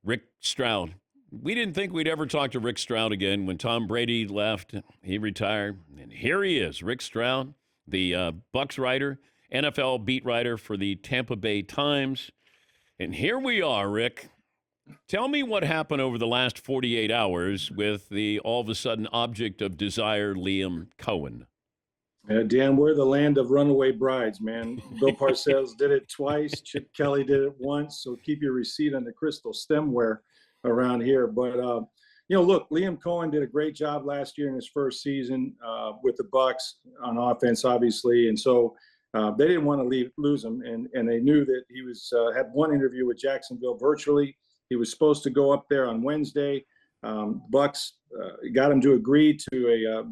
Rick Stroud. We didn't think we'd ever talk to Rick Stroud again. When Tom Brady left, he retired. And here he is, Rick Stroud, the Bucs writer, NFL beat writer for the Tampa Bay Times. And here we are, Rick. Tell me what happened over the last 48 hours with the all of a sudden object of desire, Liam Cohen. Dan, we're the land of runaway brides, man. Bill Parcells did it twice. Chip Kelly did it once. So keep your receipt on the crystal stemware around here. But, look, Liam Cohen did a great job last year in his first season with the Bucs on offense, obviously. And so they didn't want to lose him. And they knew that he had one interview with Jacksonville virtually. He was supposed to go up there on Wednesday. Bucs got him to agree to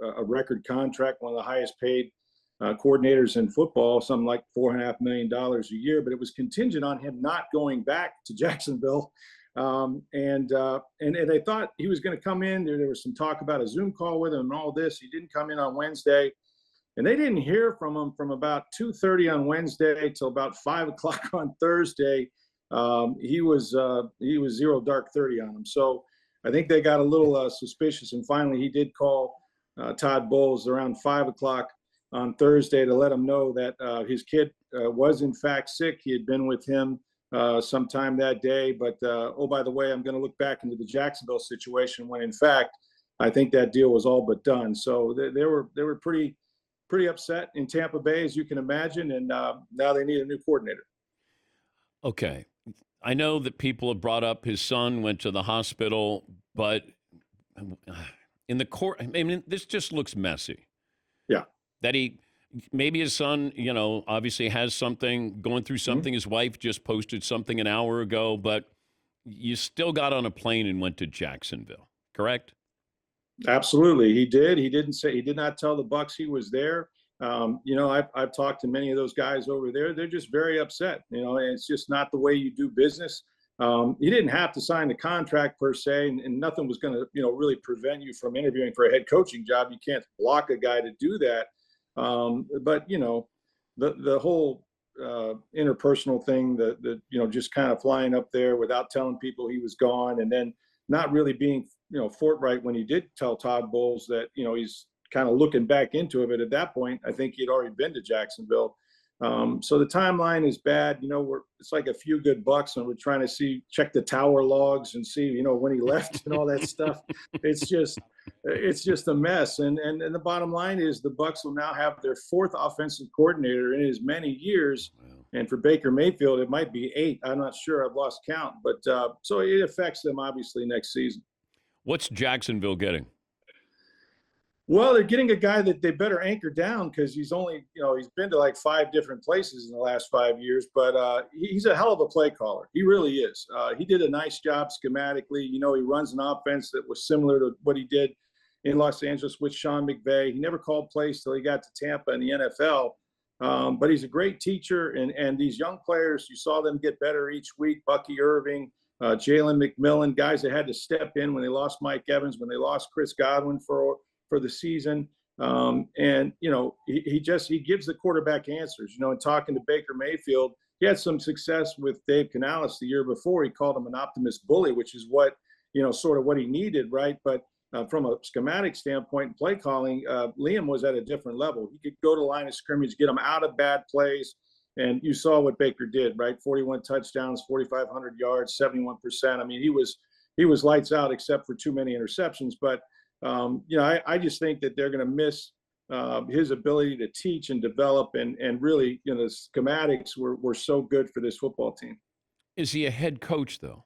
a record contract, one of the highest paid coordinators in football, something like $4.5 million a year. But it was contingent on him not going back to Jacksonville. And they thought he was going to come in. There was some talk about a Zoom call with him and all this. He didn't come in on Wednesday. And they didn't hear from him from about 2:30 on Wednesday till about 5 o'clock on Thursday. He was 0 dark 30 on him. So I think they got a little suspicious. And finally, he did call Todd Bowles around 5 o'clock on Thursday to let him know that his kid was in fact sick. He had been with him sometime that day. But, oh, by the way, I'm going to look back into the Jacksonville situation when, in fact, I think that deal was all but done. So they were pretty upset in Tampa Bay, as you can imagine. And now they need a new coordinator. Okay. I know that people have brought up his son went to the hospital, but in the court, I mean, this just looks messy. Yeah. That maybe his son, obviously has something, going through something. Mm-hmm. His wife just posted something an hour ago, but you still got on a plane and went to Jacksonville, correct? Absolutely. He did. He did not tell the Bucs he was there. I've talked to many of those guys over there. They're just very upset, and it's just not the way you do business. You didn't have to sign the contract per se, and nothing was going to, really prevent you from interviewing for a head coaching job. You can't block a guy to do that. But the whole interpersonal thing, just kind of flying up there without telling people he was gone, and then not really being, forthright when he did tell Todd Bowles that, he's kind of looking back into it. But at that point, I think he'd already been to Jacksonville. So the timeline is bad. It's like a few good bucks, and we're trying to check the tower logs and see, when he left and all that stuff. It's just a mess. And the bottom line is the Bucs will now have their fourth offensive coordinator in as many years. Wow. And for Baker Mayfield, it might be 8. I'm not sure. I've lost count. But so it affects them obviously next season. What's Jacksonville getting? Well, they're getting a guy that they better anchor down because he's only, he's been to like 5 different places in the last 5 years, but he's a hell of a play caller. He really is. He did a nice job schematically. He runs an offense that was similar to what he did in Los Angeles with Sean McVay. He never called plays till he got to Tampa in the NFL. But he's a great teacher, and these young players, you saw them get better each week. Bucky Irving, Jalen McMillan, guys that had to step in when they lost Mike Evans, when they lost Chris Godwin for the season. And he gives the quarterback answers, and talking to Baker Mayfield, he had some success with Dave Canales the year before. He called him an optimist bully, which is what, sort of what he needed. Right. But from a schematic standpoint, play calling, Liam was at a different level. He could go to line of scrimmage, get them out of bad plays. And you saw what Baker did, right? 41 touchdowns, 4,500 yards, 71%. I mean, he was lights out except for too many interceptions. But I just think that they're going to miss his ability to teach and develop, and really, the schematics were so good for this football team. Is he a head coach though?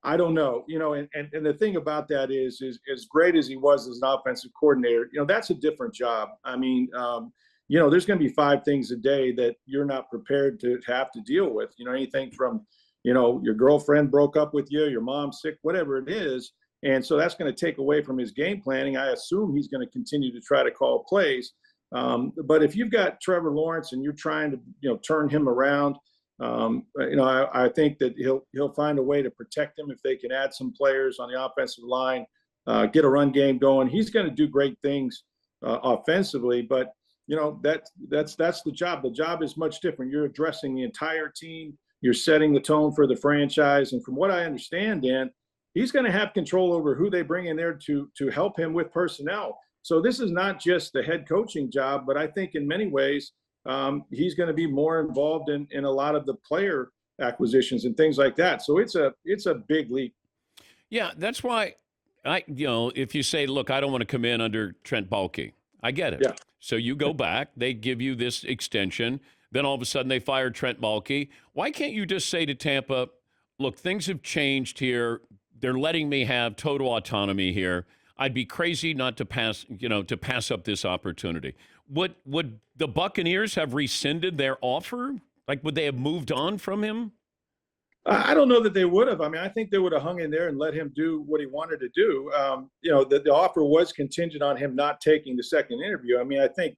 I don't know, and the thing about that is as great as he was as an offensive coordinator, that's a different job. I mean, there's going to be 5 things a day that you're not prepared to have to deal with, anything from, your girlfriend broke up with you, your mom's sick, whatever it is. And so that's going to take away from his game planning. I assume he's going to continue to try to call plays. But if you've got Trevor Lawrence and you're trying to, turn him around, I think that he'll find a way to protect him if they can add some players on the offensive line, get a run game going. He's going to do great things offensively, but that's the job. The job is much different. You're addressing the entire team. You're setting the tone for the franchise. And from what I understand, Dan, he's going to have control over who they bring in there to help him with personnel. So this is not just the head coaching job, but I think in many ways he's going to be more involved in a lot of the player acquisitions and things like that. So it's a big leap. Yeah, that's why if you say, look, I don't want to come in under Trent Baalke, I get it. Yeah. So you go back, they give you this extension, then all of a sudden they fire Trent Baalke. Why can't you just say to Tampa, look, things have changed here. They're letting me have total autonomy here. I'd be crazy not to pass up this opportunity. Would the Buccaneers have rescinded their offer? Like, would they have moved on from him? I don't know that they would have. I mean, I think they would have hung in there and let him do what he wanted to do. The offer was contingent on him not taking the second interview. I mean, I think,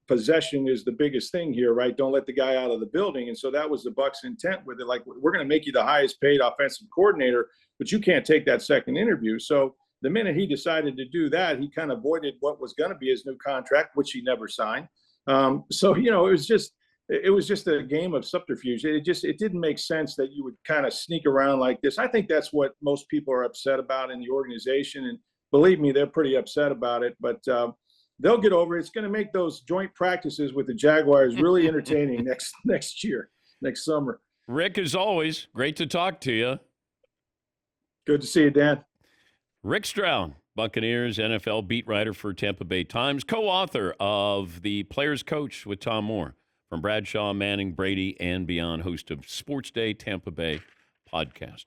possession is the biggest thing here, right? Don't let the guy out of the building. And so that was the Bucs' intent with it. Like, we're going to make you the highest paid offensive coordinator, but you can't take that second interview. So the minute he decided to do that, he kind of voided what was going to be his new contract, which he never signed. It was just a game of subterfuge. It didn't make sense that you would kind of sneak around like this. I think that's what most people are upset about in the organization. And believe me, they're pretty upset about it, but they'll get over it. It's going to make those joint practices with the Jaguars really entertaining next summer. Rick, as always, great to talk to you. Good to see you, Dan. Rick Stroud, Buccaneers NFL beat writer for Tampa Bay Times, co-author of The Player's Coach with Tom Moore From Bradshaw, Manning, Brady, and Beyond, host of SportsDay Tampa Bay podcast.